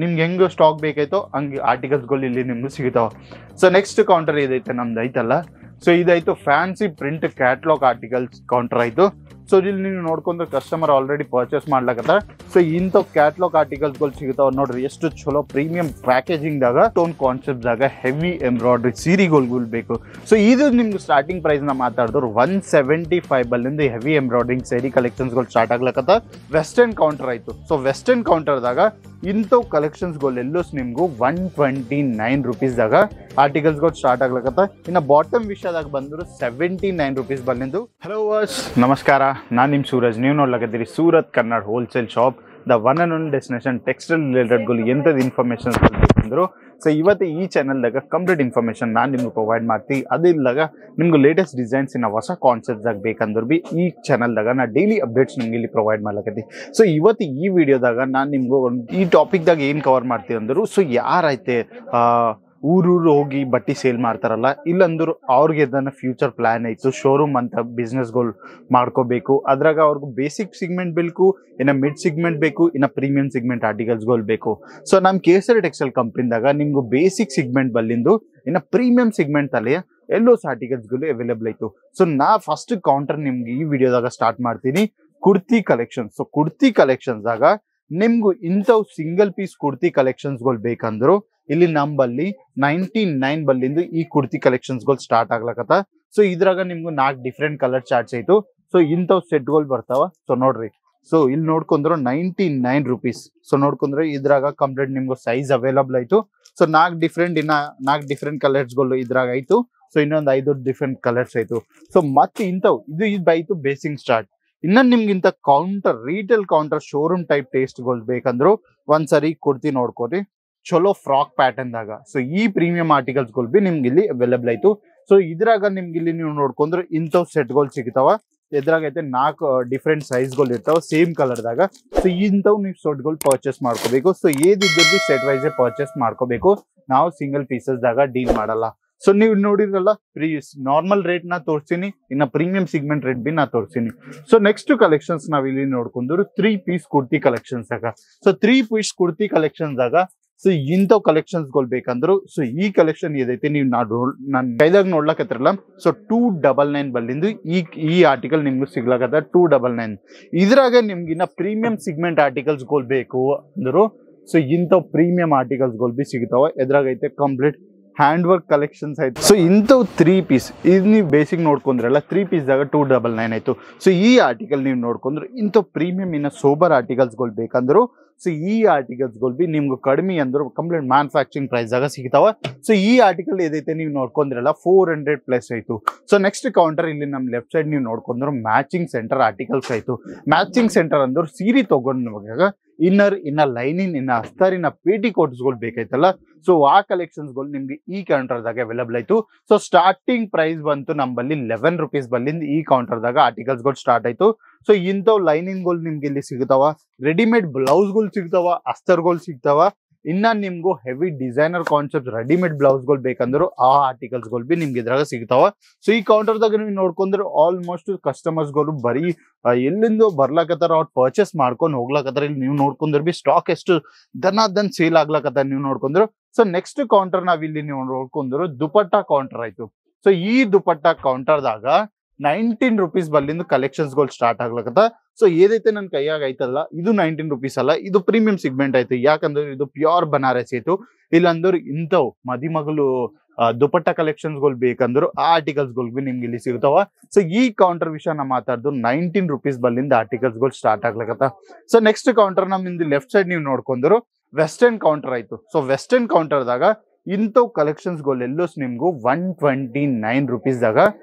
ನಿಮ್ಗೆ ಹೆಂಗೆ ಸ್ಟಾಕ್ ಬೇಕಾಯ್ತೋ ಹಂಗೆ ಆರ್ಟಿಕಲ್ಸ್ಗಳು ಇಲ್ಲಿ ನಿಮ್ಗೆ ಸಿಗ್ತಾವ. ಸೊ ನೆಕ್ಸ್ಟ್ ಕೌಂಟರ್ ಇದೈತೆ ನಮ್ದು ಐತಲ್ಲ, ಸೊ ಇದಾಯ್ತು fancy print catalogue articles counter ಆಯ್ತು. ಸೊ ಇಲ್ಲಿ ನೀವು ನೋಡ್ಕೊಂಡ್ರೆ ಕಸ್ಟಮರ್ ಆಲ್ರೆಡಿ ಪರ್ಚೇಸ್ ಮಾಡ್ಲಕತ್ತ. ಸೊ ಇಂಥ ಕ್ಯಾಟ್ಲಾಗ್ ಆರ್ಟಿಕಲ್ಸ್ಗಳು ಸಿಗ್ತಾವ ನೋಡ್ರಿ, ಎಷ್ಟು ಚಲೋ ಪ್ರೀಮಿಯಂ ಪ್ಯಾಕೇಜಿಂಗ್ದಾಗ ಟೋನ್ ಕಾನ್ಸೆಪ್ಟ್ದಾಗ ಹೆವಿ ಎಂಬ್ರಾಯ್ಡ್ರಿ ಸೀರೆಗಳು ಬೇಕು. ಸೊ ಇದು ನಿಮ್ಗೆ ಸ್ಟಾರ್ಟಿಂಗ್ ಪ್ರೈಸ್ನ ಮಾತಾಡಿದ್ರು 175 ಅಲ್ಲಿಂದ ಹೆವಿ ಎಂಬ್ರಾಯ್ಡ್ರಿಂಗ್ ಸ್ಯಾರಿ ಕಲೆಕ್ಷನ್ಸ್ಗಳು ಸ್ಟಾರ್ಟ್ ಆಗ್ಲಕತ್ತ. ವೆಸ್ಟರ್ನ್ ಕೌಂಟರ್ ಆಯ್ತು. ಸೊ ವೆಸ್ಟರ್ನ್ ಕೌಂಟರ್ದಾಗ ಇಂಥವು ಕಲೆಕ್ಷನ್ಸ್ಗಳು ಎಲ್ಲೂ ನಿಮ್ಗೂ 129 ರೂಪೀಸ್ದಾಗ ಆರ್ಟಿಕಲ್ಸ್ಗಳು ಸ್ಟಾರ್ಟ್ ಆಗ್ಲಕತ್ತ. ಇನ್ನು ಬಾಟಮ್ ವಿಷಯದಾಗ ಬಂದ್ರು 79 ರೂಪೀಸ್ ಬಂದಿದ್ದು. ಹಲೋ ವರ್ಸ್, ನಮಸ್ಕಾರ, ನಾನು ನಿಮ್ಮ ಸೂರಜ್. ನೀವು ನೋಡ್ಲಕತ್ತೀರಿ Surat Kannada wholesale shop, the one and one destination textile ರಿಲೇಟೆಡ್ಗಳು ಎಂಥದ್ದು ಇನ್ಫಾರ್ಮೇಷನ್ಸ್ ಬೇಕಂದ್ರು. ಸೊ ಇವತ್ತು ಈ ಚಾನಲ್ದಾಗ ಕಂಪ್ಲೀಟ್ ಇನ್ಫಾರ್ಮೇಷನ್ ನಾನು ನಿಮ್ಗೆ ಪ್ರೊವೈಡ್ ಮಾಡ್ತೀವಿ. ಅದಿಲ್ಲದಾಗ ನಿಮ್ಗೆ ಲೇಟೆಸ್ಟ್ ಡಿಸೈನ್ಸ್ ಇನ್ನು ಹೊಸ ಕಾನ್ಸೆಪ್ಟ್ದಾಗ ಬೇಕಂದ್ರೆ ಬಿ ಈ ಚಾನಲ್ದಾಗ ನಾ ಡೈಲಿ ಅಪ್ಡೇಟ್ಸ್ ನಿಮ್ಗೆ ಇಲ್ಲಿ ಪ್ರೊವೈಡ್ ಮಾಡ್ಲಕತ್ತಿ. ಸೊ ಇವತ್ತು ಈ ವಿಡಿಯೋದಾಗ ನಾನು ನಿಮ್ಗೆ ಈ ಟಾಪಿಕ್ದಾಗ ಏನು ಕವರ್ ಮಾಡ್ತೀವಿ ಅಂದರು, ಸೊ ಯಾರೈತೆ ಊರೂರು ಹೋಗಿ ಬಟ್ಟೆ ಸೇಲ್ ಮಾಡ್ತಾರಲ್ಲ, ಇಲ್ಲಂದ್ರು ಅವ್ರಿಗೆ ಅದನ್ನು ಫ್ಯೂಚರ್ ಪ್ಲ್ಯಾನ್ ಆಯಿತು ಶೋರೂಮ್ ಅಂತ ಬಿಸ್ನೆಸ್ಗಳು ಮಾಡ್ಕೋಬೇಕು. ಅದ್ರಾಗ ಅವ್ರಿಗೆ ಬೇಸಿಕ್ ಸಿಗ್ಮೆಂಟ್ ಬೇಕು, ಇನ್ನು ಮಿಡ್ ಸಿಗ್ಮೆಂಟ್ ಬೇಕು, ಇನ್ನು ಪ್ರೀಮಿಯಂ ಸಿಗ್ಮೆಂಟ್ ಆರ್ಟಿಕಲ್ಸ್ಗಳು ಬೇಕು. ಸೊ ನಮ್ಮ ಕೇಸರಿ ಟೆಕ್ಸ್ಟೈಲ್ ಕಂಪ್ನಿದಾಗ ನಿಮ್ಗೆ ಬೇಸಿಕ್ ಸಿಗ್ಮೆಂಟ್ ಬಲ್ಲಿಂದು ಇನ್ನು ಪ್ರೀಮಿಯಂ ಸಿಗ್ಮೆಂಟ್ ಅಲ್ಲಿ ಎಲ್ಲೋಸ್ ಆರ್ಟಿಕಲ್ಸ್ಗಳು ಅವೈಲೇಬಲ್ ಆಯಿತು. ಸೊ ನಾ ಫಸ್ಟ್ ಕೌಂಟರ್ ನಿಮ್ಗೆ ಈ ವಿಡಿಯೋದಾಗ ಸ್ಟಾರ್ಟ್ ಮಾಡ್ತೀನಿ, ಕುರ್ತಿ ಕಲೆಕ್ಷನ್ಸ್. ಸೊ ಕುರ್ತಿ ಕಲೆಕ್ಷನ್ಸ್ದಾಗ ನಿಮ್ಗೂ ಇಂಥವು ಸಿಂಗಲ್ ಪೀಸ್ ಕುರ್ತಿ ಕಲೆಕ್ಷನ್ಸ್ಗಳು ಬೇಕಂದ್ರು ಇಲ್ಲಿ ನಂಬಲ್ಲಿ 99 ಬಲ್ಲಿಂದು ಈ ಕುರ್ತಿ ಕಲೆಕ್ಷನ್ಸ್ಗಳು ಸ್ಟಾರ್ಟ್ ಆಗ್ಲಕತ್ತ. ಸೊ ಇದ್ರಾಗ ನಿಮ್ಗೂ 4 ಡಿಫ್ರೆಂಟ್ ಕಲರ್ ಚಾರ್ಟ್ಸ್ ಆಯ್ತು. ಸೊ ಇಂಥವು ಸೆಟ್ಗಳು ಬರ್ತಾವ. ಸೊ ನೋಡ್ರಿ, ಸೊ ಇಲ್ಲಿ ನೋಡ್ಕೊಂಡ್ರು 99 ರೂಪೀಸ್. ಸೊ ನೋಡ್ಕೊಂಡ್ರೆ ಇದ್ರಾಗ ಕಂಪ್ಲೀಟ್ ನಿಮ್ಗೂ ಸೈಜ್ ಅವೈಲಬಲ್ ಆಯ್ತು. ಸೊ 4 ಡಿಫ್ರೆಂಟ್ ಕಲರ್ಸ್ಗಳು ಇದ್ರಾಗ ಆಯ್ತು. ಸೊ ಇನ್ನೊಂದು 5 ಡಿಫ್ರೆಂಟ್ ಕಲರ್ಸ್ ಆಯ್ತು. ಸೊ ಮತ್ತೆ ಇಂಥವು ಇದು ಆಯ್ತು ಬೇಸಿಕ್ ಸ್ಟಾರ್ಟ್. ಇನ್ನ ನಿಮ್ಗಿಂತ counter retail counter showroom type ಟೇಸ್ಟ್ಗಳು ಬೇಕಂದ್ರು ಒಂದ್ಸರಿ ಕುರ್ತಿ ನೋಡ್ಕೊರಿ, ಚಲೋ ಫ್ರಾಕ್ ಪ್ಯಾಟರ್ನ್ದಾಗ. ಸೊ ಈ ಪ್ರೀಮಿಯಂ ಆರ್ಟಿಕಲ್ಸ್ಗಳು ಬಿ ನಿಮ್ಗೆ ಇಲ್ಲಿ ಅವೈಲೇಬಲ್ ಆಯ್ತು. ಸೊ ಇದ್ರಾಗ ನಿಮ್ಗೆ ಇಲ್ಲಿ ನೀವು ನೋಡ್ಕೊಂಡ್ರೆ ಇಂಥವ್ ಸೆಟ್ಗಳು ಸಿಗ್ತಾವ. ಇದ್ರಾಗ ಐತೆ 4 ಡಿಫ್ರೆಂಟ್ ಸೈಜ್ಗಳು ಇರ್ತಾವ ಸೇಮ್ ಕಲರ್ದಾಗ. ಸೊ ಇಂಥವು ನೀವು ಸೆಟ್ಗಳು ಪರ್ಚೇಸ್ ಮಾಡ್ಕೋಬೇಕು. ಸೊ ಏದಿದ್ದು ಸೆಟ್ ವೈಸೇ ಪರ್ಚೇಸ್ ಮಾಡ್ಕೋಬೇಕು, ನಾವು ಸಿಂಗಲ್ ಪೀಸಸ್ದಾಗ ಡೀಲ್ ಮಾಡಲ್ಲ. ಸೊ ನೀವು ನೋಡಿದ್ರಲ್ಲ, ನಾರ್ಮಲ್ ರೇಟ್ ನಾ ತೋರಿಸ್ತೀನಿ, ಇನ್ನು ಪ್ರೀಮಿಯಂ ಸಿಗ್ಮೆಂಟ್ ರೇಟ್ ಬಿ ನಾ ತೋರಿಸ್ತೀನಿ. ಸೊ ನೆಕ್ಸ್ಟ್ ಕಲೆಕ್ಷನ್ಸ್ ನಾವ್ ಇಲ್ಲಿ ನೋಡ್ಕೊಂಡ್ರು 3 ಪೀಸ್ ಕುರ್ತಿ ಕಲೆಕ್ಷನ್ಸ್ ಆಗ. ಸೊ 3 ಪೀಸ್ ಕುರ್ತಿ ಕಲೆಕ್ಷನ್ಸ್ ಆಗ ಸೊ ಇಂಥವ್ ಕಲೆಕ್ಷನ್ಸ್ಗಳು ಬೇಕಂದ್ರು ಸೊ ಈ ಕಲೆಕ್ಷನ್ ಏದೈತಿ ನೀವು ನಾನು ಕೈದಾಗ ನೋಡ್ಲಕತ್ತಿರಲ್ಲ, ಸೊ 299 ಬಲ್ಲಿಂದು ಈ ಆರ್ಟಿಕಲ್ ನಿಮ್ಗೆ ಸಿಗ್ಲಕತ್ತ 299. ಇದ್ರಾಗ ನಿಮ್ಗಿನ್ನ ಪ್ರೀಮಿಯಂ ಸಿಗ್ಮೆಂಟ್ ಆರ್ಟಿಕಲ್ಸ್ಗಳು ಬೇಕು ಅಂದ್ರು ಸೊ ಇಂಥವ್ ಪ್ರೀಮಿಯಂ ಆರ್ಟಿಕಲ್ಸ್ಗಳು ಬಿ ಸಿಗ್ತಾವ. ಎದ್ರಾಗೈತೆ ಕಂಪ್ಲೀಟ್ ಹ್ಯಾಂಡ್ ವರ್ಕ್ ಕಲೆಕ್ಷನ್ಸ್ ಆಯ್ತು. ಸೊ ಇಂಥವು 3 ಪೀಸ್ ಇದು ನೀವು ಬೇಸಿಕ್ ನೋಡ್ಕೊಂಡ್ರಲ್ಲ, 3 ಪೀಸ್ದಾಗ 299 ಆಯ್ತು. ಸೊ ಈ ಆರ್ಟಿಕಲ್ ನೀವು ನೋಡ್ಕೊಂಡ್ರು ಇಂಥವು ಪ್ರೀಮಿಯಂ ಇನ್ನ ಸೋಬರ್ ಆರ್ಟಿಕಲ್ಸ್ಗಳು ಬೇಕಂದ್ರು ಸೊ ಈ ಆರ್ಟಿಕಲ್ಸ್ಗಳು ಬಿ ನಿಮ್ಗೆ ಕಡಿಮೆ ಅಂದ್ರು ಕಂಪ್ಲೀಟ್ ಮ್ಯಾನುಫ್ಯಾಕ್ಚರಿಂಗ್ ಪ್ರೈಸ್ದಾಗ ಸಿಗ್ತಾವ. ಸೊ ಈ ಆರ್ಟಿಕಲ್ ಏದೈತೆ ನೀವು ನೋಡ್ಕೊಂಡ್ರಲ್ಲ 400+ ಆಯ್ತು. ಸೊ ನೆಕ್ಸ್ಟ್ ಕೌಂಟರ್ ಇಲ್ಲಿ ನಮ್ಮ ಲೆಫ್ಟ್ ಸೈಡ್ ನೀವು ನೋಡ್ಕೊಂಡ್ರು ಮ್ಯಾಚಿಂಗ್ ಸೆಂಟರ್ ಆರ್ಟಿಕಲ್ಸ್ ಆಯ್ತು. ಮ್ಯಾಚಿಂಗ್ ಸೆಂಟರ್ ಅಂದ್ರೆ ಸೀರೆ ತಗೊಂಡಾಗ ಇನ್ನರ್ ಇನ್ನ ಲೈನಿನ್ ಇನ್ನ ಅಸ್ತರಿನ ಪೇಟಿ ಕೋಟ್ಸ್ಗಳು ಬೇಕಾಯ್ತಲ್ಲ, ಸೊ ಆ ಕಲೆಕ್ಷನ್ಸ್ಗಳು ನಿಮ್ಗೆ ಈ ಕೌಂಟರ್ದಾಗ ಅವೈಲಬಲ್ ಆಯ್ತು. ಸೊ ಸ್ಟಾರ್ಟಿಂಗ್ ಪ್ರೈಸ್ ಬಂತು ನಮ್ಮಲ್ಲಿ 11 ರೂಪೀಸ್ ಬಲ್ಲಿಂದ ಈ ಕೌಂಟರ್ದಾಗ ಆರ್ಟಿಕಲ್ಸ್ಗಳು ಸ್ಟಾರ್ಟ್ ಆಯ್ತು. ಸೊ ಇಂಥವು ಲೈನಿಂಗ್ಗಳು ನಿಮ್ಗೆ ಇಲ್ಲಿ ಸಿಗ್ತಾವ, ರೆಡಿಮೇಡ್ ಬ್ಲೌಸ್ಗಳು ಸಿಗ್ತಾವ, ಅಸ್ತರ್ಗಳು ಸಿಗ್ತಾವ. ಇನ್ನ ನಿಮ್ಗೂ ಹೆವಿ ಡಿಸೈನರ್ ಕಾನ್ಸೆಪ್ಟ್ ರೆಡಿಮೇಡ್ ಬ್ಲೌಸ್ಗಳು ಬೇಕಂದ್ರು ಆ ಆರ್ಟಿಕಲ್ಸ್ಗಳು ಬಿ ನಿಮ್ಗೆ ಇದ್ರಾಗ ಸಿಗ್ತಾವ. ಸೊ ಈ ಕೌಂಟರ್ದಾಗ ನೀವು ನೋಡ್ಕೊಂಡ್ರೆ ಆಲ್ಮೋಸ್ಟ್ ಕಸ್ಟಮರ್ಸ್ಗಳು ಬರೀ ಎಲ್ಲಿಂದ ಬರ್ಲಾಕತ್ತಾರ, ಅವ್ರು ಪರ್ಚೇಸ್ ಮಾಡ್ಕೊಂಡು ಹೋಗ್ಲಾಕತ್ತಾರ. ಇಲ್ಲಿ ನೀವು ನೋಡ್ಕೊಂಡ್ರೆ ಬಿ ಸ್ಟಾಕ್ ಎಷ್ಟು ದನ್ ಸೇಲ್ ಆಗ್ಲಾಕತ್ತ ನೀವು ನೋಡ್ಕೊಂಡ್ರು. ಸೊ ನೆಕ್ಸ್ಟ್ ಕೌಂಟರ್ ನಾವ್ ಇಲ್ಲಿ ನೀವು ನೋಡ್ಕೊಂಡ್ರು ದುಪಟ್ಟಾ ಕೌಂಟರ್ ಆಯ್ತು. ಸೊ ಈ ದುಪಟ್ಟಾ ಕೌಂಟರ್ದಾಗ 19 ರೂಪೀಸ್ ಬಲ್ಲಿಂದ ಕಲೆಕ್ಷನ್ಸ್ಗಳು ಸ್ಟಾರ್ಟ್ ಆಗ್ಲಕತ್ತ. ಸೊ ಏದೈತೆ ನನ್ನ ಕೈಯಾಗ ಐತಲ್ಲ ಇದು 19 ರೂಪೀಸ್ ಅಲ್ಲ, ಇದು ಪ್ರೀಮಿಯಂ ಸಿಗ್ಮೆಂಟ್ ಆಯ್ತು. ಯಾಕಂದ್ರೆ ಇದು ಪ್ಯೂರ್ ಬನಾರಸಿ ಆಯ್ತು. ಇಲ್ಲಾಂದ್ರೆ ಇಂಥವು ಮದಿಮಗಳು ದುಪಟ್ಟಾ ಕಲೆಕ್ಷನ್ಸ್ಗಳು ಬೇಕಂದ್ರು ಆ ಆರ್ಟಿಕಲ್ಸ್ಗಳು ಬಿ ನಿಮ್ಗೆ ಇಲ್ಲಿ ಸಿಗ್ತಾವ. ಸೊ ಈ ಕೌಂಟರ್ ವಿಷಯ ನಾ ಮಾತಾಡ್ದು 19 ರೂಪೀಸ್ ಬಲ್ಲಿಂದ ಆರ್ಟಿಕಲ್ಸ್ಗಳು ಸ್ಟಾರ್ಟ್ ಆಗ್ಲಕತ್ತ. ಸೊ ನೆಕ್ಸ್ಟ್ ಕೌಂಟರ್ ನಮ್ಮಿಂದ ಲೆಫ್ಟ್ ಸೈಡ್ ನೀವು ನೋಡ್ಕೊಂಡ್ರು ವೆಸ್ಟರ್ನ್ ಕೌಂಟರ್ ಆಯ್ತು. ಸೊ ವೆಸ್ಟರ್ನ್ ಕೌಂಟರ್ದಾಗ ಇಂಥವು ಕಲೆಕ್ಷನ್ಸ್ಗಳು ಎಲ್ಲೂ ನಿಮ್ಗೂ 129 ರೂಪೀಸ್ದಾಗ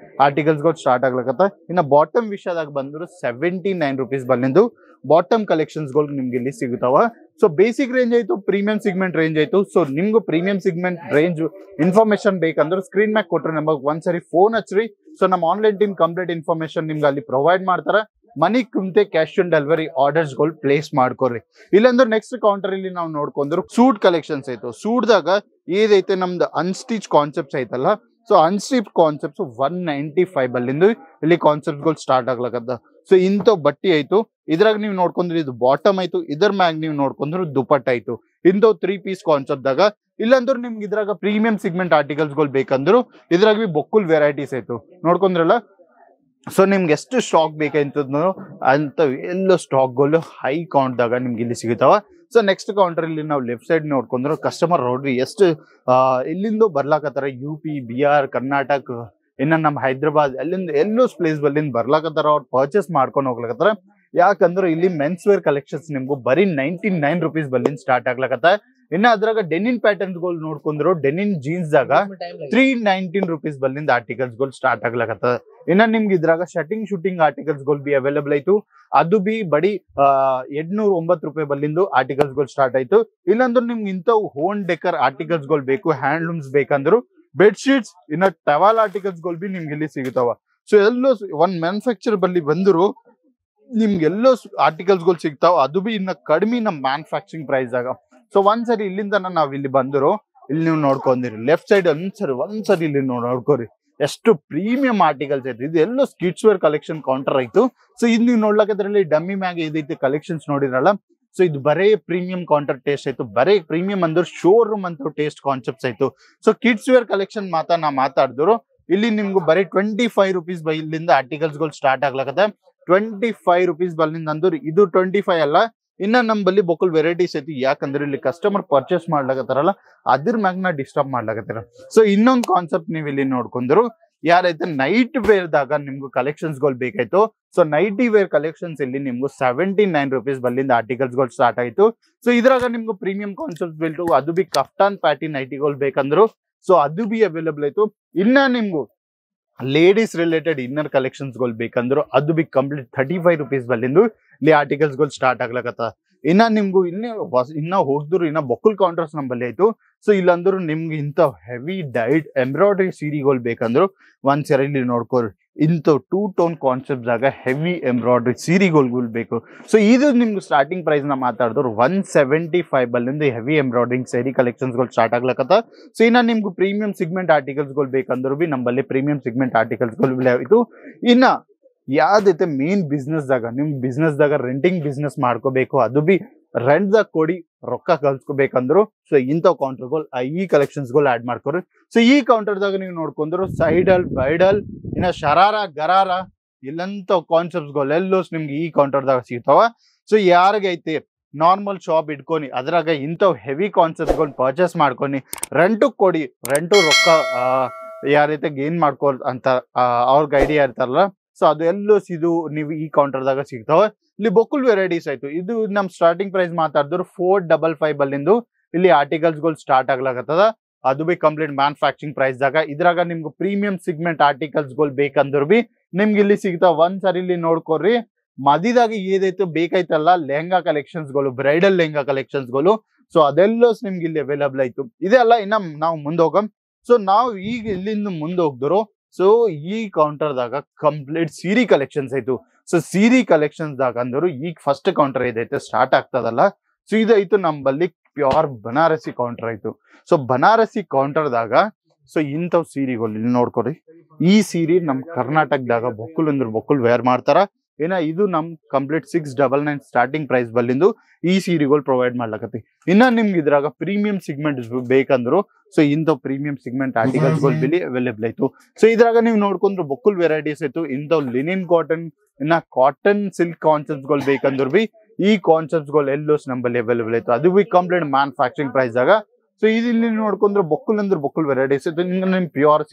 ಆರ್ಟಿಕಲ್ಸ್ಗಳು ಸ್ಟಾರ್ಟ್ ಆಗ್ಲಕತ್ತ. ಇನ್ನು ಬಾಟಮ್ ವಿಷಯದಾಗ ಬಂದ್ರು 79 ರೂಪೀಸ್ ಬಲ್ಲಿಂದು ಬಾಟಮ್ ಕಲೆಕ್ಷನ್ಸ್ಗಳು ನಿಮ್ಗೆ ಇಲ್ಲಿ ಸಿಗುತ್ತಾವ. ಸೊ ಬೇಸಿಕ್ ರೇಂಜ್ ಆಯ್ತು, ಪ್ರೀಮಿಯಂ ಸಿಗ್ಮೆಂಟ್ ರೇಂಜ್ ಆಯ್ತು. ಸೊ ನಿಮ್ಗೂ ಪ್ರೀಮಿಯಂ ಸಿಗ್ಮೆಂಟ್ ರೇಂಜ್ ಇನ್ಫಾರ್ಮೇಶನ್ ಬೇಕಂದ್ರೆ ಸ್ಕ್ರೀನ್ ಮ್ಯಾಗ್ ಕೊಟ್ಟರೆ ನಮಗೆ ಒಂದ್ಸರಿ ಫೋನ್ ಹಚ್ಚ್ರಿ. ಸೊ ನಮ್ಮ ಆನ್ಲೈನ್ ಟೀಮ್ ಕಂಪ್ಲೀಟ್ ಇನ್ಫಾರ್ಮೇಶನ್ ನಿಮ್ಗೆ ಅಲ್ಲಿ ಪ್ರೊವೈಡ್ ಮಾಡ್ತಾರ. ಮನಿ ಕುಂತೆ ಕ್ಯಾಶ್ ಆನ್ ಡೆಲಿವರಿ ಆರ್ಡರ್ಸ್ಗಳು ಪ್ಲೇಸ್ ಮಾಡ್ಕೊರಿ. ಇಲ್ಲಾಂದ್ರೆ ನೆಕ್ಸ್ಟ್ ಕೌಂಟರ್ ಇಲ್ಲಿ ನಾವು ನೋಡ್ಕೊಂಡ್ರು ಸೂಟ್ ಕಲೆಕ್ಷನ್ಸ್ ಆಯ್ತು. ಸೂಟ್ದಾಗ ಏದೈತೆ ನಮ್ದು ಅನ್ಸ್ಟಿಚ್ ಕಾನ್ಸೆಪ್ಟ್ಸ್ ಐತಲ್ಲ, ಸೊ ಅನ್ಸ್ಟಿಚ್ ಕಾನ್ಸೆಪ್ಟ್ಸ್ 195 ಬಲ್ಲಿಂದು ಇಲ್ಲಿ ಕಾನ್ಸೆಪ್ಟ್ಗಳು ಸ್ಟಾರ್ಟ್ ಆಗ್ಲಕತ್ತ. ಸೊ ಇಂಥವ್ ಬಟ್ಟಿ ಆಯ್ತು. ಇದ್ರಾಗ ನೀವು ನೋಡ್ಕೊಂಡ್ರಿ ಇದು ಬಾಟಮ್ ಆಯ್ತು, ಇದ್ರ ಮ್ಯಾಗ ನೀವು ನೋಡ್ಕೊಂಡ್ರು ದುಪಟ್ಟ ಆಯ್ತು. ಇಂಥವ್ 3 ಪೀಸ್ ಕಾನ್ಸೆಪ್ಟ್ ದಾಗ ಇಲ್ಲಾಂದ್ರೆ ನಿಮ್ಗೆ ಇದ್ರಾಗ ಪ್ರೀಮಿಯಂ ಸಿಗ್ಮೆಂಟ್ ಆರ್ಟಿಕಲ್ಸ್ ಗಳು ಬೇಕಂದ್ರು ಇದ್ರಾಗ ಬಿ ಬೊಕ್ಕುಲ್ ವೆರೈಟೀಸ್ ಆಯ್ತು ನೋಡ್ಕೊಂಡ್ರಲ್ಲ. ಸೊ ನಿಮ್ಗೆ ಎಷ್ಟು ಸ್ಟಾಕ್ ಬೇಕಂತಂದ್ರು ಅಂತ ಎಲ್ಲ ಸ್ಟಾಕ್ ಗಳು ಹೈ ಕೌಂಟ್ ದಾಗ ನಿಮ್ಗೆ ಇಲ್ಲಿ ಸಿಗುತ್ತಾವ. ಸೊ ನೆಕ್ಸ್ಟ್ ಕೌಂಟರ್ ಇಲ್ಲಿ ನಾವು ಲೆಫ್ಟ್ ಸೈಡ್ ನೋಡ್ಕೊಂಡ್ರು ಕಸ್ಟಮರ್ ನೋಡ್ರಿ ಎಷ್ಟು ಇಲ್ಲಿಂದ ಬರ್ಲಾಕತ್ತಾರ, UP, BR, ಕರ್ನಾಟಕ, ಇನ್ನ ನಮ್ಮ ಹೈದ್ರಾಬಾದ್ ಅಲ್ಲಿಂದ ಎಲ್ಲೋ ಪ್ಲೇಸ್ ಬಲ್ಲಿಂದ ಬರ್ಲಾಕತ್ತಾರ, ಅವ್ರು ಪರ್ಚೇಸ್ ಮಾಡ್ಕೊಂಡು ಹೋಗ್ಲಕತ್ತಾರ. ಯಾಕಂದ್ರೆ ಇಲ್ಲಿ ಮೆನ್ಸ್ ವೇರ್ ಕಲೆಕ್ಷನ್ಸ್ ನಿಮ್ಗೂ ಬರೀ 99 rupees ಬಲ್ಲಿಂದ ಸ್ಟಾರ್ಟ್ ಆಗ್ಲಕತ್ತ. ಇನ್ನ ಅದ್ರಾಗ ಡೆನಿನ್ ಪ್ಯಾಟರ್ನ್ಸ್ ಗಳು ನೋಡ್ಕೊಂಡ್ರು ಡೆನಿನ್ ಜೀನ್ಸ್ ದಾಗ 319 rupees ಬಲ್ಲಿಂದ ಆರ್ಟಿಕಲ್ಸ್ ಗಳು ಸ್ಟಾರ್ಟ್ ಆಗ್ಲಕತ್ತ. ಇನ್ನ ನಿಮ್ಗೆ ಇದ್ರಾಗ ಶೂಟಿಂಗ್ ಆರ್ಟಿಕಲ್ಸ್ ಗಳು ಬಿ ಅವೈಲೇಬಲ್ ಆಯ್ತು, ಅದು ಬಿ ಬಡಿ 809 ರೂಪಾಯಿ ಬಲ್ಲಿಂದು ಆರ್ಟಿಕಲ್ಸ್ ಗಳು ಸ್ಟಾರ್ಟ್ ಆಯ್ತು. ಇಲ್ಲಾಂದ್ರೆ ನಿಮ್ಗೆ ಇಂಥವು ಹೋಮ್ ಡೆಕರ್ ಆರ್ಟಿಕಲ್ಸ್ ಗಳು ಬೇಕು, ಹ್ಯಾಂಡ್ಲೂಮ್ಸ್ ಬೇಕಂದ್ರು ಬೆಡ್ ಶೀಟ್ಸ್ ಇನ್ನ ಟವಲ್ ಆರ್ಟಿಕಲ್ಸ್ ಗಳು ಬಿ ನಿಮ್ಗೆ ಇಲ್ಲಿ ಸಿಗುತ್ತಾವ. ಸೊ ಎಲ್ಲೋ ಒಂದ್ ಮ್ಯಾನುಫ್ಯಾಕ್ಚರ್ ಬಲ್ಲಿ ಬಂದ್ರು ನಿಮ್ಗೆ ಎಲ್ಲೋ ಆರ್ಟಿಕಲ್ಸ್ ಗಳು ಸಿಗ್ತಾವ, ಅದು ಬಿ ಇನ್ನ ಕಡಿಮೆ ನಮ್ಮ ಮ್ಯಾನುಫ್ಯಾಕ್ಚರಿಂಗ್ ಪ್ರೈಸ್ ಆಗ. ಸೊ ಒಂದ್ಸರಿ ಇಲ್ಲಿಂದ ನಾವ್ ಇಲ್ಲಿ ಬಂದ್ರು ಇಲ್ಲಿ ನೀವು ನೋಡ್ಕೊಂಡಿರಿ ಲೆಫ್ಟ್ ಸೈಡ್ ಒಂದ್ಸರಿ ಇಲ್ಲಿ ನೋಡ್ಕೋರಿ ಎಷ್ಟು ಪ್ರೀಮಿಯಂ ಆರ್ಟಿಕಲ್ಸ್ ಐತಿ. ಇದು ಎಲ್ಲೋ ಕಿಡ್ಸ್ ವೇರ್ ಕಲೆಕ್ಷನ್ ಕೌಂಟರ್ ಆಯ್ತು. ಸೊ ಇದು ನೀವು ನೋಡ್ಲಕ್ಕದ್ರಲ್ಲಿ ಡಮ್ಮಿ ಮ್ಯಾಗ ಇದೈತಿ ಕಲೆಕ್ಷನ್ಸ್ ನೋಡಿರಲ್ಲ. ಸೊ ಇದು ಬರೇ ಪ್ರೀಮಿಯಂ ಕೌಂಟರ್ ಟೇಸ್ಟ್ ಆಯ್ತು, ಬರೇ ಪ್ರೀಮಿಯಂ ಅಂದ್ರೆ ಶೋರೂಮ್ ಅಂತ ಟೇಸ್ಟ್ ಕಾನ್ಸೆಪ್ಟ್ಸ್ ಆಯ್ತು. ಸೊ ಕಿಡ್ಸ್ ವೇರ್ ಕಲೆಕ್ಷನ್ ಮಾತಾಡಿದ್ರು ಇಲ್ಲಿ ನಿಮ್ಗೆ ಬರೀ 25 rupees ಇಲ್ಲಿಂದ ಆರ್ಟಿಕಲ್ಸ್ ಗಳು ಸ್ಟಾರ್ಟ್ ಆಗ್ಲಕತ್ತ. 25 rupees ಬಲ್ಲಿಂದ ಅಂದ್ರೆ ಇದು 25 ಅಲ್ಲ, ಇನ್ನ ನಮ್ಮಲ್ಲಿ ಬೊಕ್ಕಲ್ ವೆರೈಟೀಸ್ ಐತಿ. ಯಾಕಂದ್ರೆ ಇಲ್ಲಿ ಕಸ್ಟಮರ್ ಪರ್ಚೇಸ್ ಮಾಡ್ಲಾಕತ್ತಾರಲ್ಲ ಅದ್ರ ಮ್ಯಾಗ ನಾ ಡಿಸ್ಟರ್ಬ್ ಮಾಡ್ಲಾಕತ್ತಾರ. ಸೊ ಇನ್ನೊಂದು ಕಾನ್ಸೆಪ್ಟ್ ನೀವು ಇಲ್ಲಿ ನೋಡ್ಕೊಂಡ್ರು ಯಾರೈತೆ ನೈಟ್ ವೇರ್ ದಾಗ ನಿಮ್ಗೂ ಕಲೆಕ್ಷನ್ಸ್ ಗಳು ಬೇಕಾಯ್ತು. ಸೊ ನೈಟಿ ವೇರ್ ಕಲೆಕ್ಷನ್ಸ್ ಇಲ್ಲಿ ನಿಮ್ಗೂ 79 rupees ಬಲ್ಲಿಂದ ಆರ್ಟಿಕಲ್ಸ್ ಗಳು ಸ್ಟಾರ್ಟ್ ಆಯ್ತು. ಸೊ ಇದ್ರಾಗ ನಿಮ್ಗೂ ಪ್ರೀಮಿಯಂ ಕಾನ್ಸೆಪ್ಟ್ ಬಿಲ್ಟು ಅದು ಬಿ ಕಫ್ತಾನ್ ಪ್ಯಾಟಿ ನೈಟಿಗಳು ಬೇಕಂದ್ರು ಸೊ ಅದು ಬಿ ಅವೈಲೇಬಲ್ ಆಯ್ತು. ಇನ್ನ ನಿಮ್ಗೂ ಲೇಡೀಸ್ ರಿಲೇಟೆಡ್ ಇನ್ನರ್ ಕಲೆಕ್ಷನ್ಸ್ ಗಳು ಬೇಕಂದ್ರು ಅದು ಬಿ ಕಂಪ್ಲೀಟ್ 35 rupees ಬಲ್ಲಿಂದು ಇಲ್ಲಿ ಆರ್ಟಿಕಲ್ಸ್ ಗಳು ಸ್ಟಾರ್ಟ್ ಆಗ್ಲಕತ್ತ. ಇನ್ನ ನಿಮ್ಗೂ ಇನ್ನ ಹೋಗಿದ್ರು ಇನ್ನ ಬೊಕ್ಕಲ್ ಕೌಂಟರ್ಸ್ ನಮ್ಮಲ್ಲಿ ಆಯ್ತು. ಸೊ ಇಲ್ಲಂದ್ರು ನಿಮ್ಗೆ ಇಂಥ ಹೆವಿ ಡೈಡ್ ಎಂಬ್ರಾಯ್ಡ್ರಿ ಸೀರೆಗಳು ಬೇಕಂದ್ರು ಒಂದ್ಸರಿ ಇಲ್ಲಿ ನೋಡ್ಕೋರಿ ಇಂಥ 2 tone ಕಾನ್ಸೆಪ್ಟ್ ಆಗ ಹೆವಿ ಎಂಬ್ರಾಯ್ಡ್ರಿ ಸೀರೆಗಳು ಬೇಕು. ಸೊ ಇದು ನಿಮ್ಗೆ ಸ್ಟಾರ್ಟಿಂಗ್ ಪ್ರೈಸ್ ನ ಮಾತಾಡಿದ್ರು 175 ಬಲ್ಲಿಂದ ಹೆವಿ ಎಂಬ್ರಾಯ್ಡ್ರಿಂಗ್ ಸೀರೆ ಕಲೆಕ್ಷನ್ಸ್ ಗಳು ಸ್ಟಾರ್ಟ್ ಆಗ್ಲಕತ್ತ. ಸೊ ಇನ್ನ ನಿಮ್ಗೂ ಪ್ರೀಮಿಯಂ ಸಿಗ್ಮೆಂಟ್ ಆರ್ಟಿಕಲ್ಸ್ ಗಳು ಬೇಕಂದ್ರು ಬಿ ನಮ್ಮಲ್ಲಿ ಪ್ರೀಮಿಯಂ ಸಿಗ್ಮೆಂಟ್ ಆರ್ಟಿಕಲ್ಸ್ ಗಳು ಆಯ್ತು. ಇನ್ನ ಯಾವ್ದೈತೆ ಮೇನ್ ಬಿಸ್ನೆಸ್ ದಾಗ ನಿಮ್ ಬಿಸ್ನೆಸ್ ದಾಗ ರೆಂಟಿಂಗ್ ಬಿಸ್ನೆಸ್ ಮಾಡ್ಕೋಬೇಕು, ಅದು ಬಿ ರೆಂಟ್ ದಾಗ ಕೊಡಿ ರೊಕ್ಕ ಕಲ್ಸ್ಕೋಬೇಕಂದ್ರು ಸೊ ಇಂಥವ್ ಕೌಂಟರ್ಗಳು ಈ ಕಲೆಕ್ಷನ್ಸ್ ಗಳು ಆಡ್ ಮಾಡ್ಕೋರಿ. ಸೊ ಈ ಕೌಂಟರ್ ದಾಗ ನೀವು ನೋಡ್ಕೊಂಡ್ರು ಸೈಡಲ್ ಬೈಡಲ್ ಇನ್ನ ಶರಾರ ಗರಾರ ಇಲ್ಲಂತ ಕಾನ್ಸೆಪ್ಟ್ಸ್ ಗಳು ಎಲ್ಲೋಸ್ ನಿಮ್ಗೆ ಈ ಕೌಂಟರ್ ದಾಗ ಸಿಗ್ತಾವ. ಸೊ ಯಾರಿಗೈತಿ ನಾರ್ಮಲ್ ಶಾಪ್ ಇಟ್ಕೊನಿ ಅದ್ರಾಗ ಇಂಥವ್ ಹೆವಿ ಕಾನ್ಸೆಪ್ಟ್ ಗಳು ಪರ್ಚೇಸ್ ಮಾಡ್ಕೊನಿ ರೆಂಟು ಕೊಡಿ, ರೆಂಟು ರೊಕ್ಕ ಯಾರೈತೆ ಗೇನ್ ಮಾಡ್ಕೋ ಅಂತ ಅವ್ರಿಗೆ ಐಡಿಯಾ ಇರ್ತಾರಲ್ಲ ಸೊ ಅದು ಎಲ್ಲೋ ಇದು ನೀವು ಈ ಕೌಂಟರ್ ದಾಗ ಸಿಗ್ತಾವ. ಇಲ್ಲಿ ಬೊಕ್ಕುಲ್ ವೆರೈಟೀಸ್ ಆಯ್ತು. ಇದು ನಮ್ ಸ್ಟಾರ್ಟಿಂಗ್ ಪ್ರೈಸ್ ಮಾತಾಡಿದ್ರು 455 ಬಲ್ಲಿಂದು ಇಲ್ಲಿ ಆರ್ಟಿಕಲ್ಸ್ ಗಳು ಸ್ಟಾರ್ಟ್ ಆಗ್ಲಾಗತ್ತದ, ಅದು ಬಿ ಕಂಪ್ಲೀಟ್ ಮ್ಯಾನುಫ್ಯಾಕ್ಚರಿಂಗ್ ಪ್ರೈಸ್ ದಾಗ. ಇದ್ರಾಗ ನಿಮ್ಗೆ ಪ್ರೀಮಿಯಂ ಸಿಗ್ಮೆಂಟ್ ಆರ್ಟಿಕಲ್ಸ್ ಗಳು ಬೇಕಂದ್ರು ಬಿ ನಿಮ್ಗೆ ಇಲ್ಲಿ ಸಿಗ್ತಾವ. ಒಂದ್ಸರಿ ಇಲ್ಲಿ ನೋಡ್ಕೊರಿ ಮದಿದಾಗ ಏದೈತು ಬೇಕಾಯ್ತಲ್ಲ ಲೆಹಂಗಾ ಕಲೆಕ್ಷನ್ಸ್ ಗಳು, ಬ್ರೈಡಲ್ ಲೆಹಂಗಾ ಕಲೆಕ್ಷನ್ಸ್ ಗಳು ಸೊ ಅದೆಲ್ಲ ನಿಮ್ಗೆ ಇಲ್ಲಿ ಅವೈಲಬಲ್ ಆಯ್ತು. ಇದೆಲ್ಲ ಇನ್ನ ನಾವು ಮುಂದೆ ಹೋಗಮ್. ಸೊ ನಾವು ಈಗ ಇಲ್ಲಿಂದ ಮುಂದೆ ಹೋಗ್ದರು ಸೊ ಈ ಕೌಂಟರ್ ದಾಗ ಕಂಪ್ಲೀಟ್ ಸೀರೆ ಕಲೆಕ್ಷನ್ಸ್ ಆಯ್ತು. ಸೊ ಸೀರೆ ಕಲೆಕ್ಷನ್ಸ್ ದಾಗ ಅಂದ್ರು ಈಗ ಫಸ್ಟ್ ಕೌಂಟರ್ ಇದೈತೆ ಸ್ಟಾರ್ಟ್ ಆಗ್ತದಲ್ಲ ಸೊ ಇದೈತು ನಮ್ಮಲ್ಲಿ ಪ್ಯೂರ್ ಬನಾರಸಿ ಕೌಂಟರ್ ಆಯ್ತು. ಸೊ ಬನಾರಸಿ ಕೌಂಟರ್ ದಾಗ ಸೊ ಇಂಥವ್ ಸೀರೆಗಳು ಇಲ್ಲಿ ನೋಡ್ಕೊರಿ. ಈ ಸೀರೆ ನಮ್ ಕರ್ನಾಟಕದಾಗ ಬೊಕ್ಕುಲ್ ಅಂದ್ರೆ ಬೊಕ್ಕುಲ್ ವೇರ್ ಮಾಡ್ತಾರ. ಏನ ಇದು ನಮ್ ಕಂಪ್ಲೀಟ್ 699 ಸ್ಟಾರ್ಟಿಂಗ್ ಪ್ರೈಸ್ ಬಲ್ಲಿಂದು ಈ ಸೀರೆಗಳು ಪ್ರೊವೈಡ್ ಮಾಡ್ಲಕತ್ತಿ. ಇನ್ನ ನಿಮ್ಗೆ ಇದ್ರಾಗ ಪ್ರೀಮಿಯಂ ಸಿಗ್ಮೆಂಟ್ ಬೇಕಂದ್ರು ಸೊ ಇಂಥ ಪ್ರೀಮಿಯಂ ಸಿಗ್ಮೆಂಟ್ ಆರ್ಟಿಕಲ್ಸ್ ಗಳು ಬಿಲಿ ಅವೈಲೇಬಲ್ ಆಯ್ತು. ಸೊ ಇದ್ರಾಗ ನೀವು ನೋಡ್ಕೊಂಡ್ರು ಬೊಕ್ಕುಲ್ ವೆರೈಟೀಸ್ ಆಯ್ತು. ಇಂಥವ್ ಲಿನಿನ್ ಕಾಟನ್ ಇನ್ನ ಕಾಟನ್ ಸಿಲ್ಕ್ ಕಾನ್ಸೆಪ್ಟ್ ಗಳು ಬೇಕಂದ್ರು ಬಿ ಈ ಕಾನ್ಸೆಪ್ಟ್ಸ್ ಗಳು ಎಲ್ಲೋಸ್ ನಂಬಲ್ಲಿ ಅವೈಲೇಬಲ್ ಆಯ್ತು, ಅದು ಬಿ ಕಂಪ್ಲೀಟ್ ಮ್ಯಾನುಫ್ಯಾಕ್ಚರಿಂಗ್ ಪ್ರೈಸ್ ಆಗ. ಸೊ ಇಲ್ಲಿ ನೋಡ್ಕೊಂಡ್ರೆ ಬೊಕ್ಕುಲ್ ಅಂದ್ರೆ ಬೊಕ್ಕುಲ್ ವೆರೈಟೀಸ್ ಆಯ್ತು. ನಿಮ್ ಪ್ಯೂರ್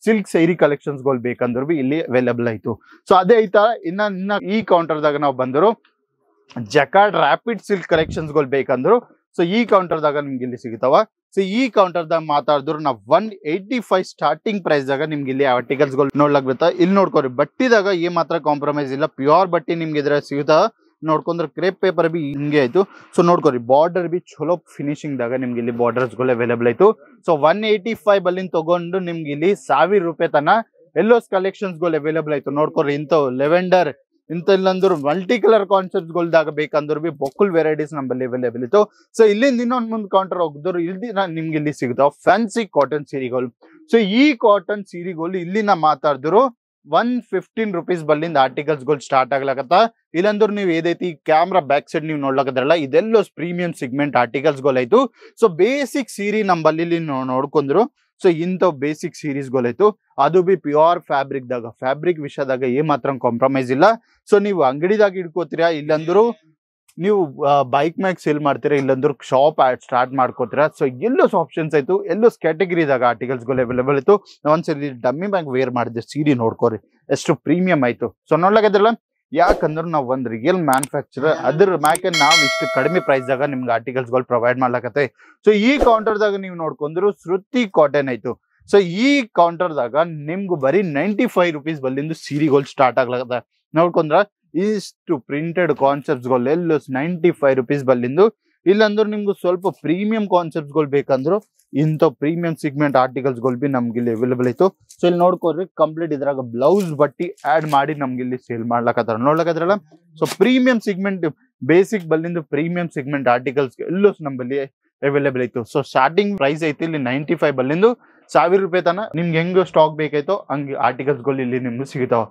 ಸಿಲ್ಕ್ ಸೈರಿ ಕಲೆಕ್ಷನ್ಸ್ ಗಳು ಬೇಕಂದ್ರು ಬಿ ಇಲ್ಲಿ ಅವೈಲೇಬಲ್ ಆಯ್ತು. ಸೊ ಅದೇ ಐತಾ ಇನ್ನ ಈ ಕೌಂಟರ್ ದಾಗ ನಾವು ಬಂದರು ಜಕಾರ್ಡ್ ರ್ಯಾಪಿಡ್ ಸಿಲ್ಕ್ ಕಲೆಕ್ಷನ್ಸ್ ಗಳು ಬೇಕಂದ್ರು ಸೊ ಈ ಕೌಂಟರ್ ದಾಗ ನಿಮ್ಗೆ ಇಲ್ಲಿ ಸಿಗ್ತಾವ. ಸೊ ಈ ಕೌಂಟರ್ ದಾಗ ಮಾತಾಡಿದ್ರು ನಾವು 185 ಸ್ಟಾರ್ಟಿಂಗ್ ಪ್ರೈಸ್ ದಾಗ ನಿಮ್ಗೆ ಇಲ್ಲಿ ಆರ್ಟಿಕಲ್ಸ್ ಗಳು ನೋಡ್ಲಕ್ ಬೀಳ್ತಾ. ಇಲ್ಲಿ ನೋಡ್ಕೋರಿ ಬಟ್ಟಿದಾಗ ಏನ್ ಮಾತ್ರ ಕಾಂಪ್ರಮೈಸ್ ಇಲ್ಲ, ಪ್ಯೂರ್ ಬಟ್ಟಿ ನಿಮ್ಗೆ ಇದ್ರ ಸಿಗ್ತಾ. ನೋಡ್ಕೊಂಡ್ರೆ ಕ್ರೇಪ್ ಪೇಪರ್ ಬಿ ಹಿಂಗೆ ಆಯ್ತು. ಸೊ ನೋಡ್ಕೋರಿ ಬಾರ್ಡರ್ ಬಿ ಚಲೋ ಫಿನಿಶಿಂಗ್ ದಾಗ ನಿಮ್ಗೆ ಇಲ್ಲಿ ಬಾರ್ಡರ್ಸ್ ಗಳು ಅವೈಲೇಬಲ್ ಆಯ್ತು. ಸೊ 185 ಬಲ್ಲಿಂದ ತಗೊಂಡು ನಿಮ್ಗೆ ಇಲ್ಲಿ 1000 ರೂಪಾಯಿ ತನ ಎಲ್ಲೋಸ್ ಕಲೆಕ್ಷನ್ಸ್ ಗಳು ಅವೈಲೇಬಲ್ ಆಯ್ತು. ನೋಡ್ಕೊರಿ ಇಂಥವ್ ಲೆವೆಂಡರ್ ಇಂತ ಇಲ್ಲಂದ್ರು ಮಲ್ಟಿ ಕಲರ್ ಕಾನ್ಸೆಪ್ಟ್ಸ್ ಗಳದಾಗ ಬೇಕಂದ್ರು ಬಿ ಬೊಕ್ಕುಲ್ ವೆರೈಟೀಸ್ ನಮ್ಮಲ್ಲಿ ಅವೈಲೇಬಲ್ ಇತ್ತು. ಸೊ ಇಲ್ಲಿಂದ ಇನ್ನೊಂದ್ ಮುಂದ್ ಕೌಂಟರ್ ಹೋಗಿದ್ರು ಇಲ್ಲಿ ನಿಮ್ಗೆ ಇಲ್ಲಿ ಸಿಗ್ತಾವ ಫ್ಯಾನ್ಸಿ ಕಾಟನ್ ಸೀರೆಗಳು. ಸೊ ಈ ಕಾಟನ್ ಸೀರೆಗಳು ಇಲ್ಲಿ ನಾ ಮಾತಾಡಿದ್ರು 115 ರೂಪೀಸ್ ಬಲ್ಲಿಂದ ಆರ್ಟಿಕಲ್ಸ್ ಗಳು ಸ್ಟಾರ್ಟ್ ಆಗ್ಲಕತ್ತ. ಇಲ್ಲಂದ್ರೆ ನೀವು ಏದೈತಿ ಕ್ಯಾಮ್ರಾ ಬ್ಯಾಕ್ ಸೈಡ್ ನೀವು ನೋಡ್ಲಕದ್ರಲ್ಲ ಇದೆಲ್ಲೋ ಪ್ರೀಮಿಯಂ ಸಿಗ್ಮೆಂಟ್ ಆರ್ಟಿಕಲ್ಸ್ ಗಳಾಯ್ತು. ಸೊ ಬೇಸಿಕ್ ಸೀರಿ ನಂಬಲ್ಲಿ ನೋಡ್ಕೊಂಡ್ರು. ಸೊ ಇಂಥ ಬೇಸಿಕ್ ಸೀರೀಸ್ ಗಳಾಯ್ತು, ಅದು ಬಿ ಪ್ಯೂರ್ ಫ್ಯಾಬ್ರಿಕ್ ದಾಗ, ಫ್ಯಾಬ್ರಿಕ್ ವಿಷಯದಾಗ ಏನ್ ಮಾತ್ರ ಕಾಂಪ್ರಮೈಸ್ ಇಲ್ಲ. ಸೊ ನೀವು ಅಂಗಡಿದಾಗ ಇಟ್ಕೋತೀರಾ, ಇಲ್ಲಂದ್ರು ನೀವು ಬೈಕ್ ಮ್ಯಾಗ್ ಸೇಲ್ ಮಾಡ್ತೀರಾ, ಇಲ್ಲಂದ್ರು ಶಾಪ್ ಸ್ಟಾರ್ಟ್ ಮಾಡ್ಕೋತೀರಾ. ಸೊ ಎಲ್ಲೋಸ್ ಆಪ್ಷನ್ಸ್ ಆಯ್ತು, ಎಲ್ಲೋಸ್ ಕ್ಯಾಟಗರಿದಾಗ ಆರ್ಟಿಕಲ್ಸ್ ಗಳು ಅವೈಲೇಬಲ್ ಆಯ್ತು. ಒಂದ್ಸರಿ ಡಮ್ಮಿ ಬ್ಯಾಗ್ ವೇರ್ ಮಾಡಿದ್ರೆ ಸೀರೆ ನೋಡ್ಕೋರಿ ಎಷ್ಟು ಪ್ರೀಮಿಯಂ ಆಯ್ತು. ಸೊ ನೋಡ್ಲಾಗದ್ರಲ್ಲ, ಯಾಕಂದ್ರೆ ನಾವು ಒಂದು ರಿಯಲ್ ಮ್ಯಾನುಫ್ಯಾಕ್ಚರರ್, ಅದ್ರ ಮ್ಯಾಕೆ ನಾವು ಇಷ್ಟು ಕಡಿಮೆ ಪ್ರೈಸ್ ದಾಗ ನಿಮ್ಗೆ ಆರ್ಟಿಕಲ್ಸ್ ಗಳು ಪ್ರೊವೈಡ್ ಮಾಡ್ಲಕತ್ತೆ. ಸೊ ಈ ಕೌಂಟರ್ ದಾಗ ನೀವು ನೋಡ್ಕೊಂಡ್ರು ಶ್ರುತಿ ಕಾಟನ್ ಆಯ್ತು. ಸೊ ಈ ಕೌಂಟರ್ ದಾಗ ನಿಮ್ಗೂ ಬರೀ 95 ರೂಪೀಸ್ ಬಲ್ಲಿಂದು ಸೀರೆಗಳು ಸ್ಟಾರ್ಟ್ ಆಗ್ಲಕತ್ತ. ನೋಡ್ಕೊಂಡ್ರ ಇಷ್ಟು ಪ್ರಿಂಟೆಡ್ ಕಾನ್ಸೆಪ್ಟ್ಸ್ ಗಳು ಎಲ್ಲೋ 95 ರೂಪೀಸ್ ಬಲ್ಲಿಂದು. ಇಲ್ಲಾಂದ್ರೆ ನಿಮ್ಗೆ ಸ್ವಲ್ಪ ಪ್ರೀಮಿಯಂ ಕಾನ್ಸೆಪ್ಟ್ಸ್ ಗಳು ಬೇಕಂದ್ರು ಇಂಥ ಪ್ರೀಮಿಯಂ ಸಿಗ್ಮೆಂಟ್ ಆರ್ಟಿಕಲ್ಸ್ ಗಳು ಬಿ ನಮ್ಗೆ ಇಲ್ಲಿ ಅವೈಲೇಬಲ್ ಆಯ್ತು. ಸೊ ಇಲ್ಲಿ ನೋಡ್ಕೊಡ್ರಿ, ಕಂಪ್ಲೀಟ್ ಇದ್ರಾಗ ಬ್ಲೌಸ್ ಬಟ್ಟಿ ಆಡ್ ಮಾಡಿ ನಮ್ಗೆ ಇಲ್ಲಿ ಸೇಲ್ ಮಾಡ್ಲಕತ್ತಾರ. ನೋಡ್ಲಕದ್ರಲ್ಲ, ಸೊ ಪ್ರೀಮಿಯಂ ಸಿಗ್ಮೆಂಟ್ ಬೇಸಿಕ್ ಬಲ್ಲಿಂದು ಪ್ರೀಮಿಯಂ ಸಿಗ್ಮೆಂಟ್ ಆರ್ಟಿಕಲ್ಸ್ ಎಲ್ಲೋ ನಮ್ಮಲ್ಲಿ ಅವೈಲೇಬಲ್ ಆಯ್ತು. ಸೊ ಸ್ಟಾರ್ಟಿಂಗ್ ಪ್ರೈಸ್ ಐತಿ ಇಲ್ಲಿ 95 ಬಲ್ಲಿಂದು 1000 ರೂಪಾಯಿ ತನ ನಿಮ್ಗೆ ಹೆಂಗ್ ಸ್ಟಾಕ್ ಬೇಕಾಯ್ತೋ ಹಂಗೆ ಆರ್ಟಿಕಲ್ಸ್ ಗಳು ಇಲ್ಲಿ ನಿಮ್ಗೆ ಸಿಗ್ತಾವ.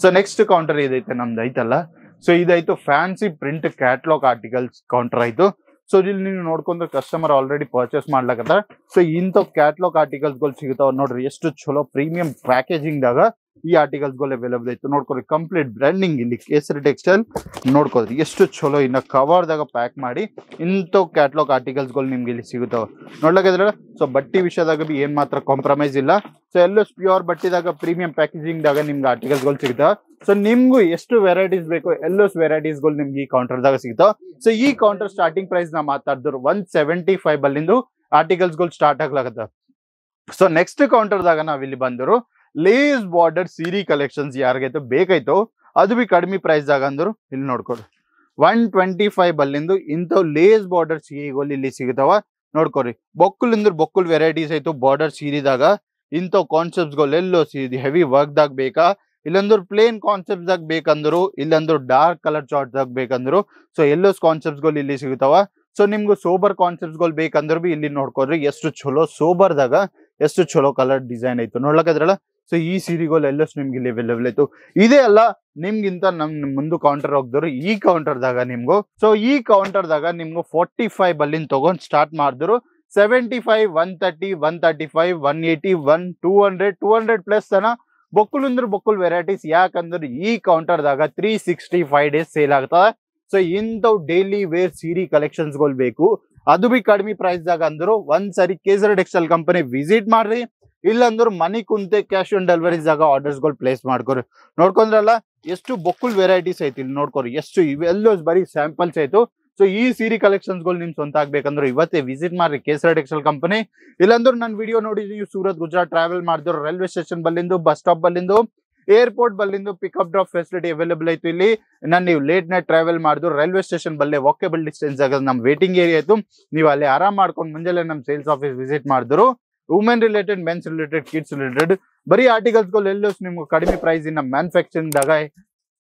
ಸೊ ನೆಕ್ಸ್ಟ್ ಕೌಂಟರ್ ಇದೈತೆ ನಮ್ದು ಐತಲ್ಲ, ಸೊ ಇದಾಯ್ತು fancy print catalogue articles counter ಆಯ್ತು. ಸೊ ಇಲ್ಲಿ ನೀವು ನೋಡ್ಕೊಂಡ್ರೆ ಕಸ್ಟಮರ್ ಆಲ್ರೆಡಿ ಪರ್ಚೇಸ್ ಮಾಡ್ಲಕತ್ತ. ಸೊ ಇಂಥ ಕ್ಯಾಟ್ಲಾಗ್ ಆರ್ಟಿಕಲ್ಸ್ ಗಳು ಸಿಗ್ತಾವ ನೋಡ್ರಿ, ಎಷ್ಟು ಚಲೋ ಪ್ರೀಮಿಯಂ ಪ್ಯಾಕೇಜಿಂಗ್ ದಾಗ ಈ ಆರ್ಟಿಕಲ್ಸ್ ಗಳು ಅವೈಲೇಬಲ್ ಆಯ್ತು. ನೋಡ್ಕೊರಿ, ಕಂಪ್ಲೀಟ್ ಬ್ರ್ಯಾಂಡಿಂಗ್ ಇಲ್ಲಿ ಕೇಸರಿ ಟೆಕ್ಸ್ಟೈಲ್ ನೋಡ್ಕೋದ್ರಿ ಎಷ್ಟು ಚಲೋ ಇನ್ನ ಕವರ್ ದಾಗ ಪ್ಯಾಕ್ ಮಾಡಿ ಇಂಥ ಕ್ಯಾಟ್ಲಾಗ್ ಆರ್ಟಿಕಲ್ಸ್ ಗಳು ನಿಮ್ಗೆ ಇಲ್ಲಿ ಸಿಗುತ್ತಾವ. ನೋಡ್ಲಕದ್ರ, ಸೊ ಬಟ್ಟಿ ವಿಷಯದಾಗ ಬಿ ಏನ್ ಮಾತ್ರ ಕಾಂಪ್ರಮೈಸ್ ಇಲ್ಲ. ಸೊ ಎಲ್ಲೋ ಪ್ಯೂರ್ ಬಟ್ಟಿದಾಗ ಪ್ರೀಮಿಯಂ ಪ್ಯಾಕೇಜಿಂಗ್ ದಾಗ ನಿಮ್ಗೆ ಆರ್ಟಿಕಲ್ಸ್ ಗಳು ಸಿಗ್ತಾವ. ಸೊ ನಿಮ್ಗೂ ಎಷ್ಟು ವೆರೈಟೀಸ್ ಬೇಕು ಎಲ್ಲೋಸ್ ವೆರೈಟೀಸ್ ಗಳು ನಿಮ್ಗೆ ಈ ಕೌಂಟರ್ ದಾಗ ಸಿಗ್ತಾವ. ಸೊ ಈ ಕೌಂಟರ್ ಸ್ಟಾರ್ಟಿಂಗ್ ಪ್ರೈಸ್ ನಾ ಮಾತಾಡಿದ್ರು 175 ಬಲ್ಲಿಂದು ಆರ್ಟಿಕಲ್ಸ್ ಗಳು ಸ್ಟಾರ್ಟ್ ಆಗ್ಲಾಗತ್ತ. ಸೊ ನೆಕ್ಸ್ಟ್ ಕೌಂಟರ್ ದಾಗ ನಾವ್ ಇಲ್ಲಿ ಬಂದರು ಲೇಸ್ ಬಾರ್ಡರ್ ಸೀರಿ ಕಲೆಕ್ಷನ್ಸ್ ಯಾರಿಗೈತೋ ಬೇಕಾಯ್ತೋ ಅದು ಬಿ ಕಡಿಮೆ ಪ್ರೈಸ್ ದಾಗ ಅಂದ್ರು ಇಲ್ಲಿ ನೋಡ್ಕೊರಿ 125 ಬಲ್ಲಿಂದು ಇಂಥ ಲೇಸ್ ಬಾರ್ಡರ್ ಸೀರೆಗಳು ಇಲ್ಲಿ ಸಿಗ್ತಾವ. ನೋಡ್ಕೊರಿ, ಬೊಕ್ಕುಲ್ ಅಂದ್ರೆ ಬೊಕ್ಕುಲ್ ವೆರೈಟೀಸ್ ಆಯ್ತು ಬಾರ್ಡರ್ ಸೀರಿದಾಗ. ಇಂಥ ಕಾನ್ಸೆಪ್ಟ್ಸ್ ಗಳು ಎಲ್ಲೋ ಹೆವಿ ವರ್ಕ್ ದಾಗ ಬೇಕಾ, ಇಲ್ಲಂದ್ರೆ ಪ್ಲೇನ್ ಕಾನ್ಸೆಪ್ಟ್ ದಾಗ ಬೇಕಂದ್ರು, ಇಲ್ಲಂದ್ರೆ ಡಾರ್ಕ್ ಕಲರ್ ಚಾರ್ಟ್ ದಾಗ ಬೇಕಂದ್ರು. ಸೊ ಎಲ್ಲೋಸ್ ಕಾನ್ಸೆಪ್ಟ್ಸ್ ಗಳು ಇಲ್ಲಿ ಸಿಗ್ತಾವ. ಸೊ ನಿಮ್ಗೆ ಸೋಬರ್ ಕಾನ್ಸೆಪ್ಟ್ಸ್ ಗಳು ಬೇಕಂದ್ರೆ ಬಿ ಇಲ್ಲಿ ನೋಡ್ಕೊಡ್ರಿ ಎಷ್ಟು ಚಲೋ ಸೋಬರ್ದಾಗ ಎಷ್ಟು ಚಲೋ ಕಲರ್ ಡಿಸೈನ್ ಆಯ್ತು. ನೋಡ್ಲಕದ್ರಲ್ಲ, ಸೊ ಈ ಸೀರೆಗಳು ಎಲ್ಲಸ್ ನಿಮ್ಗೆ ಇಲ್ಲಿ ಅವೈಲೇಬಲ್ ಆಯ್ತು. ಇದೇ ಅಲ್ಲ, ನಿಮ್ಗಿಂತ ನಮ್ ಮುಂದೆ ಕೌಂಟರ್ ಹೋಗ್ದ್ರು ಈ ಕೌಂಟರ್ ದಾಗ ನಿಮ್ಗೂ. ಸೊ ಈ ಕೌಂಟರ್ ದಾಗ ನಿಮ್ಗೂ 45 ಬಲ್ಲಿಂದ ತಗೊಂಡ್ ಸ್ಟಾರ್ಟ್ ಮಾಡಿದ್ರು 75, 130, 135, 180, 200 ಪ್ಲಸ್ ತನ ಬೊಕ್ಕುಲ್ ಅಂದ್ರೆ ಬೊಕ್ಕುಲ್ ವೆರೈಟೀಸ್. ಯಾಕಂದ್ರೆ ಈ ಕೌಂಟರ್ ದಾಗ 365 ಡೇಸ್ ಸೇಲ್ ಆಗ್ತದ. ಸೊ ಇಂಥವ್ ಡೈಲಿ ವೇರ್ ಸೀರೆ ಕಲೆಕ್ಷನ್ಸ್ ಗಳು ಬೇಕು, ಅದು ಬಿ ಕಡಿಮೆ ಪ್ರೈಸ್ ದಾಗ ಅಂದ್ರು ಒಂದ್ಸರಿ ಕೇಸರಿ ಟೆಕ್ಸ್ಟೈಲ್ ಕಂಪನಿ ವಿಸಿಟ್ ಮಾಡ್ರಿ. ಇಲ್ಲಂದ್ರು ಮನಿ ಕುಂತೆ ಕ್ಯಾಶ್ ಆನ್ ಡೆಲಿವರೀಸ್ ಆಗ ಆರ್ಡರ್ಸ್ ಗಳು ಪ್ಲೇಸ್ ಮಾಡ್ಕೊರಿ. ನೋಡ್ಕೊಂಡ್ರಲ್ಲ ಎಷ್ಟು ಬೊಕ್ಕುಲ್ ವೆರೈಟೀಸ್ ಐತಿ ಇಲ್ಲಿ ನೋಡ್ಕೊರಿ, ಎಷ್ಟು ಇವೆಲ್ಲೋ ಬರೀ ಸ್ಯಾಂಪಲ್ಸ್ ಆಯ್ತು. ಸೊ ಈ ಸೀರೆ ಕಲೆಕ್ಷನ್ಸ್ ಗಳು ನಿಮ್ ಸ್ವಂತ ಆಗ್ಬೇಕಂದ್ರೆ ಇವತ್ತೇ ವಿಸಿಟ್ ಮಾಡ್ರಿ ಕೇಸರಿ ಟೆಕ್ಸ್ಟೈಲ್ ಕಂಪನಿ. ಇಲ್ಲಾಂದ್ರೆ ನನ್ನ ವಿಡಿಯೋ ನೋಡಿ ನೀವು ಸೂರತ್ ಗುಜರಾತ್ ಟ್ರಾವೆಲ್ ಮಾಡಿದ್ರು ರೈಲ್ವೆ ಸ್ಟೇಷನ್ ಬಲ್ಲಿಂದು, ಬಸ್ ಸ್ಟಾಪ್ ಬಲ್ಲಿಂದು, ಏರ್ಪೋರ್ಟ್ ಬಲ್ಲಿಂದು ಪಿಕಪ್ ಡ್ರಾಪ್ ಫೆಸಿಲಿಟಿ ಅವೈಲೇಬಲ್ ಆಯ್ತು ಇಲ್ಲಿ. ನೀವು ಲೇಟ್ ನೈಟ್ ಟ್ರಾವೆಲ್ ಮಾಡಿದ್ರು ರೈಲ್ವೆ ಸ್ಟೇಷನ್ ಬಲ್ಲೇ ವಾಕೇಬಲ್ ಡಿಸ್ಟೆನ್ಸ್ ಆಗ ನಮ್ ವೇಟಿಂಗ್ ಏರಿಯಾ ಆಯ್ತು. ನೀವು ಅಲ್ಲಿ ಆರಾಮ್ ಮಾಡ್ಕೊಂಡು ಮುಂಜಾನೆ ನಮ್ ಸೇಲ್ಸ್ ಆಫೀಸ್ ವಿಸಿಟ್ ಮಾಡಿದ್ರು women related, men's related, kids related ಬರೀ ಆರ್ಟಿಕಲ್ಸ್ ಗಳು ಎಲ್ಲೋ ನಿಮ್ಗೆ ಕಡಿಮೆ ಪ್ರೈಸ್ ಇನ್ನ ಮ್ಯಾನುಫ್ಯಾಕ್ಚರಿಂಗ್ ದಾಗ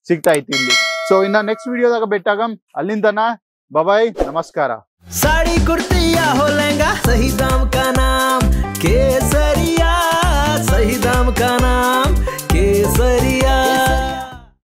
ಸಿಗ್ತಾ ಐತಿ ಇಲ್ಲಿ. ಸೊ ಇನ್ನ ನೆಕ್ಸ್ಟ್ ವಿಡಿಯೋದಾಗ ಬೆಟ್ಟಾಗ ಅಲ್ಲಿಂದನ ಬಾಯ್, ನಮಸ್ಕಾರ. साड़ी कुर्ती या हो लहंगा, सही दाम का नाम केसरिया, सही दाम का नाम केसरिया।